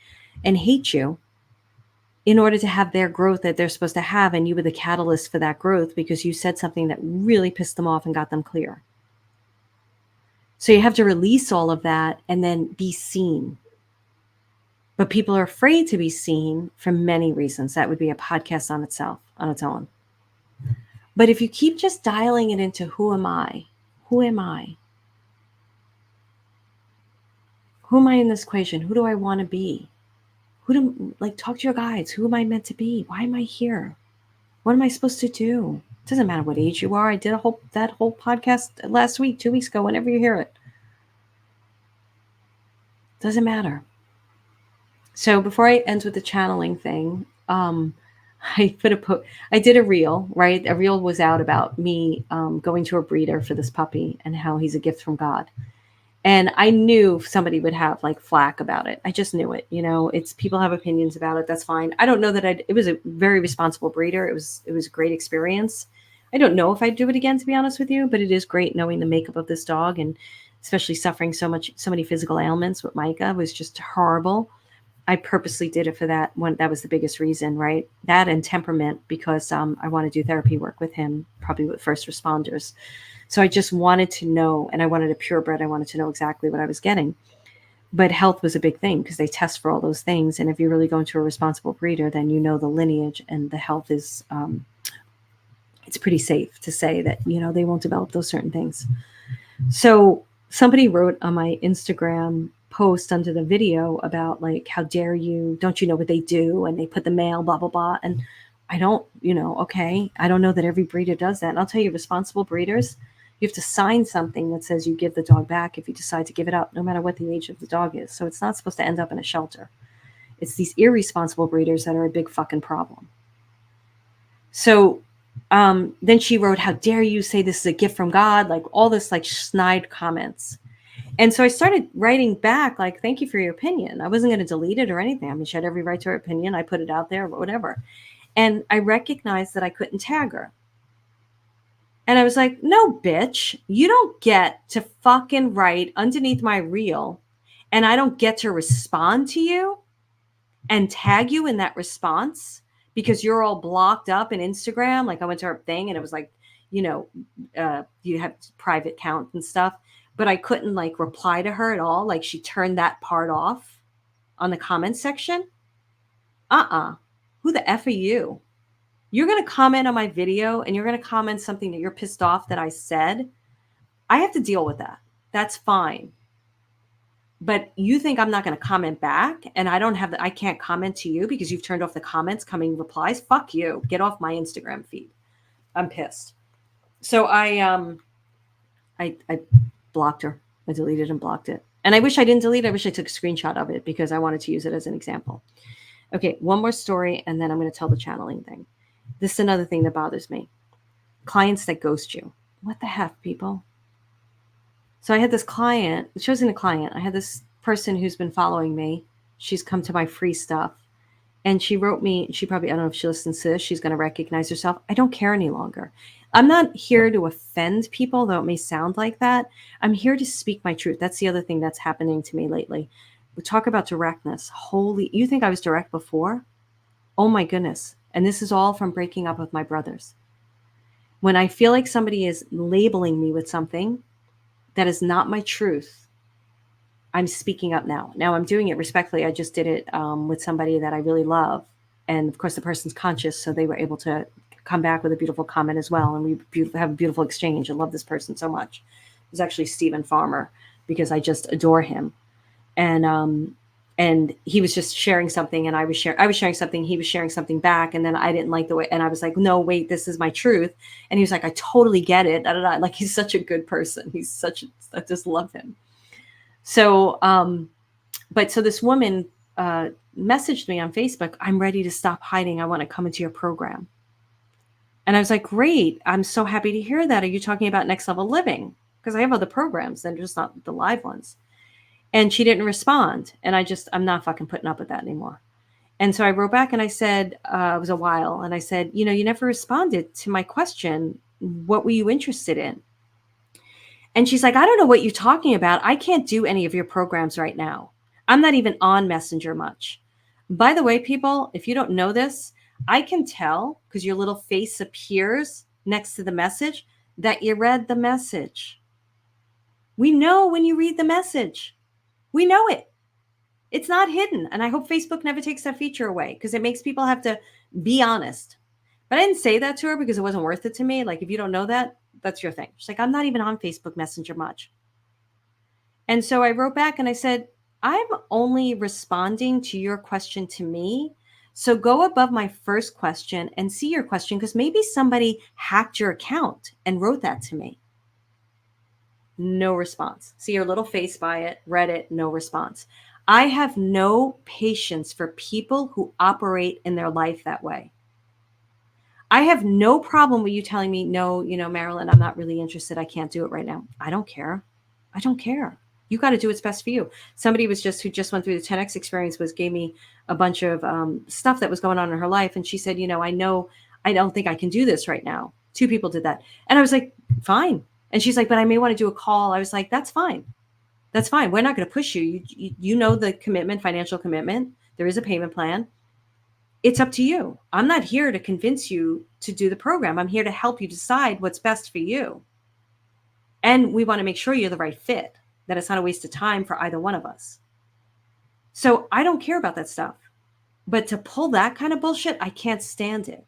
And hate you in order to have their growth that they're supposed to have. And you were the catalyst for that growth because you said something that really pissed them off and got them clear. So you have to release all of that and then be seen. But people are afraid to be seen for many reasons. That would be a podcast on its own. But if you keep just dialing it into who am I? Who am I? Who am I in this equation? Who do I want to be? Talk to your guides. Who am I meant to be? Why am I here? What am I supposed to do? It doesn't matter what age you are. I did that whole podcast last week, 2 weeks ago, whenever you hear it. Doesn't matter. So before I end with the channeling thing, I did a reel, right? A reel was out about me going to a breeder for this puppy and how he's a gift from God. And I knew somebody would have flack about it. I just knew it. It's people have opinions about it. That's fine. I don't know that it was a very responsible breeder. It was a great experience. I don't know if I'd do it again, to be honest with you, but it is great knowing the makeup of this dog and especially suffering so many physical ailments with Micah was just horrible. I purposely did it for that one. That was the biggest reason, right? That and temperament, because I want to do therapy work with him, probably with first responders. So I just wanted to know, and I wanted a purebred. I wanted to know exactly what I was getting. But health was a big thing because they test for all those things. And if you're really going to a responsible breeder, then you know the lineage and the health is, it's pretty safe to say that, they won't develop those certain things. So somebody wrote on my Instagram post under the video about like, how dare you, don't you know what they do? And they put the male, blah, blah, blah. And I don't, okay, I don't know that every breeder does that. And I'll tell you, responsible breeders, you have to sign something that says you give the dog back if you decide to give it up, no matter what the age of the dog is. So it's not supposed to end up in a shelter. It's these irresponsible breeders that are a big fucking problem. So then she wrote, how dare you say this is a gift from God? Like all this like snide comments. And so I started writing back, like, thank you for your opinion. I wasn't going to delete it or anything. I mean, she had every right to her opinion. I put it out there, whatever. And I recognized that I couldn't tag her. And I was like, no, bitch, you don't get to fucking write underneath my reel and I don't get to respond to you and tag you in that response because you're all blocked up in Instagram. Like I went to her thing and it was like, you have private count and stuff, but I couldn't like reply to her at all. Like she turned that part off on the comment section. Who the F are you? You're going to comment on my video and you're going to comment something that you're pissed off that I said. I have to deal with that. That's fine. But you think I'm not going to comment back and I can't comment to you because you've turned off the comments coming replies? Fuck you. Get off my Instagram feed. I'm pissed. So I blocked her. I deleted and blocked it. And I wish I didn't delete it. I wish I took a screenshot of it because I wanted to use it as an example. Okay, one more story and then I'm going to tell the channeling thing. This is another thing that bothers me. Clients that ghost you. What the heck, people? So I had this client, it wasn't a client. I had this person who's been following me. She's come to my free stuff. And she wrote me, I don't know if she listens to this, she's going to recognize herself. I don't care any longer. I'm not here to offend people, though it may sound like that. I'm here to speak my truth. That's the other thing that's happening to me lately. We talk about directness. You think I was direct before? Oh my goodness. And this is all from breaking up with my brothers. When I feel like somebody is labeling me with something that is not my truth, I'm speaking up now. Now I'm doing it respectfully. I just did it with somebody that I really love. And of course the person's conscious, so they were able to come back with a beautiful comment as well. And we have a beautiful exchange. I love this person so much. It was actually Stephen Farmer because I just adore him. And he was just sharing something and I was sharing something, he was sharing something back. And then I didn't like the way, and I was like, no, wait, this is my truth. And he was like, I totally get it. Da, da, da. Like, he's such a good person. I just love him. So, so this woman messaged me on Facebook, I'm ready to stop hiding. I want to come into your program. And I was like, great. I'm so happy to hear that. Are you talking about Next Level Living? Because I have other programs and just not the live ones. And she didn't respond. And I'm not fucking putting up with that anymore. And so I wrote back and I said, it was a while. And I said, you never responded to my question. What were you interested in? And she's like, I don't know what you're talking about. I can't do any of your programs right now. I'm not even on Messenger much. By the way, people, if you don't know this, I can tell because your little face appears next to the message that you read the message. We know when you read the message. We know it. It's not hidden. And I hope Facebook never takes that feature away because it makes people have to be honest. But I didn't say that to her because it wasn't worth it to me. Like, if you don't know that, that's your thing. She's like, I'm not even on Facebook Messenger much. And so I wrote back and I said, I'm only responding to your question to me. So go above my first question and see your question because maybe somebody hacked your account and wrote that to me. No response. See your little face by it, read it, no response. I have no patience for people who operate in their life that way. I have no problem with you telling me, no, Marilyn, I'm not really interested. I can't do it right now. I don't care. You got to do what's best for you. Somebody who just went through the 10X experience gave me a bunch of stuff that was going on in her life. And she said, I don't think I can do this right now. 2 people did that. And I was like, fine. And she's like, but I may want to do a call. I was like, that's fine. That's fine. We're not going to push you. You know the commitment, financial commitment. There is a payment plan. It's up to you. I'm not here to convince you to do the program. I'm here to help you decide what's best for you. And we want to make sure you're the right fit, that it's not a waste of time for either one of us. So I don't care about that stuff. But to pull that kind of bullshit, I can't stand it.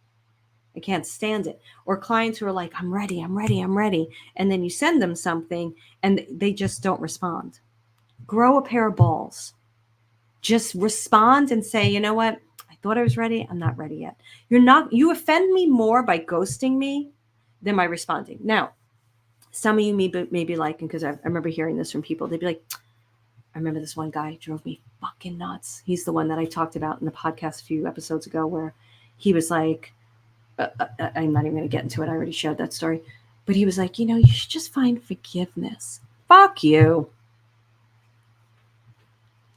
I can't stand it. Or clients who are like, I'm ready, I'm ready, I'm ready. And then you send them something and they just don't respond. Grow a pair of balls. Just respond and say, you know what? I thought I was ready. I'm not ready yet. You offend me more by ghosting me than by responding. Now, some of you may be liking, because I remember hearing this from people. They'd be like, I remember this one guy drove me fucking nuts. He's the one that I talked about in the podcast a few episodes ago, where he was like, I'm not even going to get into it. I already shared that story. But he was like, you should just find forgiveness. Fuck you.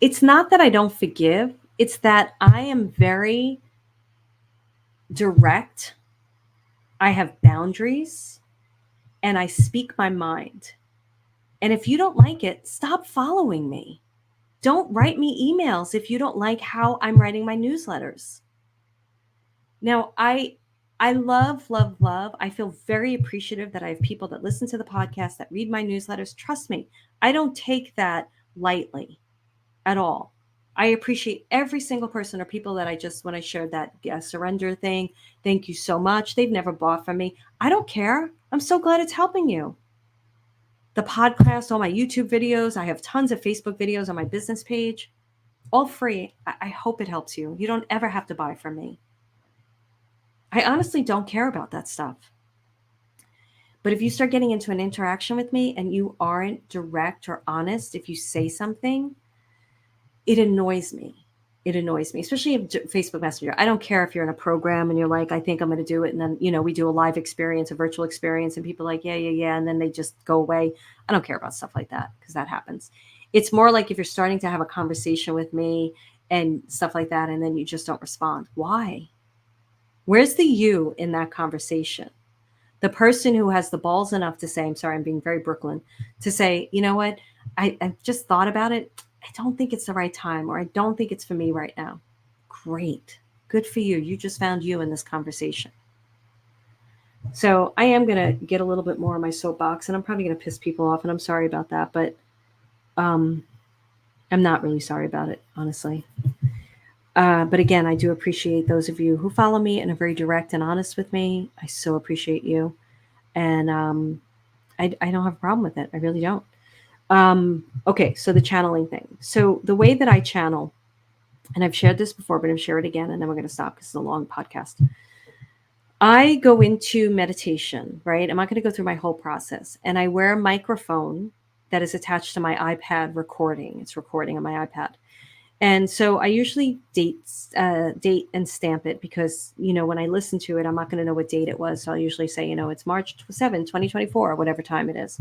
It's not that I don't forgive. It's that I am very direct. I have boundaries and I speak my mind. And if you don't like it, stop following me. Don't write me emails if you don't like how I'm writing my newsletters. Now, I love, love, love. I feel very appreciative that I have people that listen to the podcast, that read my newsletters. Trust me, I don't take that lightly at all. I appreciate every single person or people that when I shared that surrender thing, thank you so much. They've never bought from me. I don't care. I'm so glad it's helping you. The podcast, all my YouTube videos, I have tons of Facebook videos on my business page, all free. I hope it helps you. You don't ever have to buy from me. I honestly don't care about that stuff. But if you start getting into an interaction with me and you aren't direct or honest, if you say something, it annoys me. It annoys me, especially in Facebook Messenger. I don't care if you're in a program and you're like, I think I'm going to do it. And then, we do a live experience, a virtual experience, and people are like, yeah. And then they just go away. I don't care about stuff like that, because that happens. It's more like if you're starting to have a conversation with me and stuff like that, and then you just don't respond. Why? Where's the you in that conversation? The person who has the balls enough to say, I'm sorry, I'm being very Brooklyn, to say, you know what? I've just thought about it. I don't think it's the right time, or I don't think it's for me right now. Great. Good for you. You just found you in this conversation. So I am going to get a little bit more on my soapbox, and I'm probably going to piss people off, and I'm sorry about that, but I'm not really sorry about it, honestly. But again, I do appreciate those of you who follow me and are very direct and honest with me. I so appreciate you. And I don't have a problem with it. I really don't. Okay, so the channeling thing. So the way that I channel, and I've shared this before, but I'll share it again, and then we're going to stop because it's a long podcast. I go into meditation, right? I'm not going to go through my whole process. And I wear a microphone that is attached to my iPad recording. It's recording on my iPad. And so I usually date and stamp it, because, when I listen to it, I'm not going to know what date it was. So I'll usually say, it's March 7, 2024, or whatever time it is.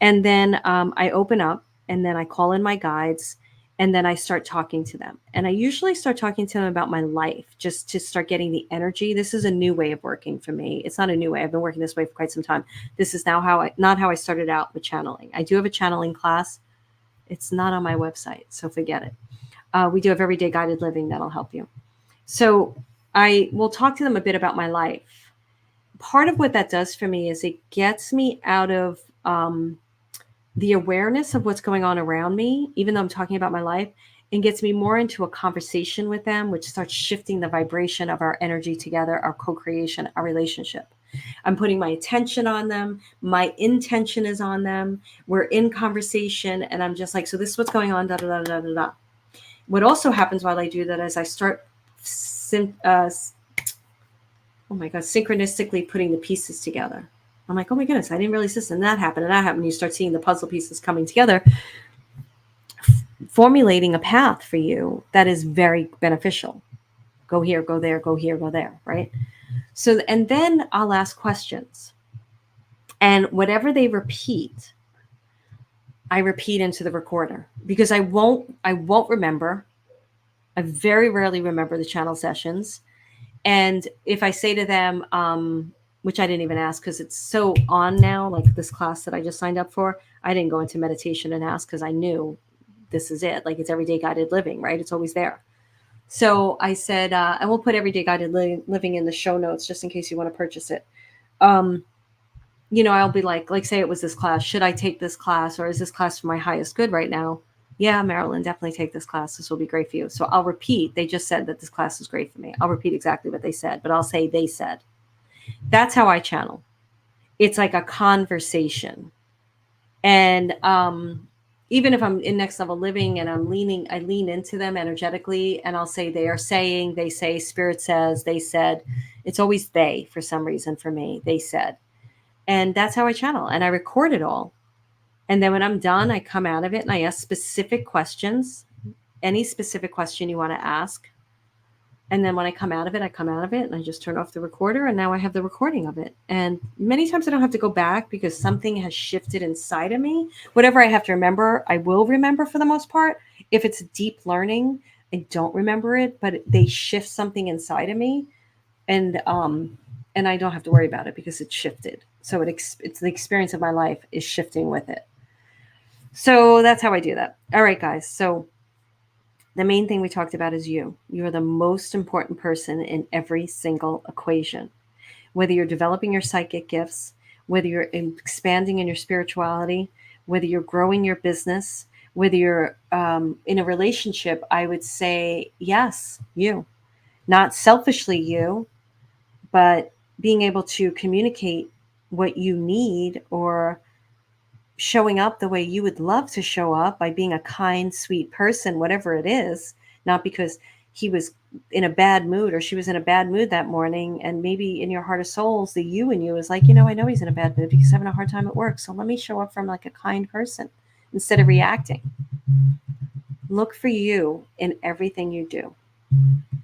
And then I open up, and then I call in my guides, and then I start talking to them. And I usually start talking to them about my life, just to start getting the energy. This is a new way of working for me. It's not a new way. I've been working this way for quite some time. This is now not how I started out with channeling. I do have a channeling class. It's not on my website, so forget it. We do have everyday guided living that'll help you. So I will talk to them a bit about my life. Part of what that does for me is it gets me out of the awareness of what's going on around me, even though I'm talking about my life, and gets me more into a conversation with them, which starts shifting the vibration of our energy together, our co-creation, our relationship. I'm putting my attention on them. My intention is on them. We're in conversation, and I'm just like, so this is what's going on, da, da, da, da, da, da. What also happens while I do that is I start synchronistically putting the pieces together. I'm like, oh my goodness, I didn't realize this and that happened and that happened. You start seeing the puzzle pieces coming together, formulating a path for you that is very beneficial. Go here, go there, go here, go there, right? So, and then I'll ask questions. And whatever they repeat, I repeat into the recorder, because I won't remember. I very rarely remember the channel sessions. And if I say to them, which I didn't even ask because it's so on now. Like this class that I just signed up for, I didn't go into meditation and ask because I knew this is it. Like it's everyday guided living, right? It's always there. So I said, and we'll put everyday guided living in the show notes just in case you want to purchase it. Um, I'll be like say it was this class. Should I take this class, or is this class for my highest good right now? Yeah, Marilyn, definitely take this class. This will be great for you. So I'll repeat. They just said that this class is great for me. I'll repeat exactly what they said, but I'll say they said. That's how I channel. It's like a conversation. And even if I'm in next level living and I lean into them energetically, and I'll say they are saying, they say, spirit says, they said. It's always they for some reason for me. They said. And that's how I channel. And I record it all. And then when I'm done, I come out of it and I ask specific questions, any specific question you want to ask. And then when I come out of it, I come out of it and I just turn off the recorder, and now I have the recording of it. And many times I don't have to go back because something has shifted inside of me. Whatever I have to remember, I will remember for the most part. If it's deep learning, I don't remember it, but they shift something inside of me, and I don't have to worry about it because it's shifted. So it's the experience of my life is shifting with it. So that's how I do that. All right, guys. So the main thing we talked about is you. You are the most important person in every single equation. Whether you're developing your psychic gifts, whether you're expanding in your spirituality, whether you're growing your business, whether you're in a relationship, I would say, yes, you. Not selfishly you, but being able to communicate what you need, or showing up the way you would love to show up by being a kind, sweet person, whatever it is, not because he was in a bad mood or she was in a bad mood that morning. And maybe in your heart of souls, the you in you is like, I know he's in a bad mood because he's having a hard time at work. So let me show up from like a kind person instead of reacting. Look for you in everything you do.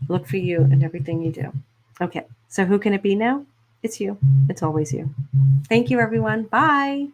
Look for you in everything you do. Okay. So who can it be now? It's you. It's always you. Thank you, everyone. Bye.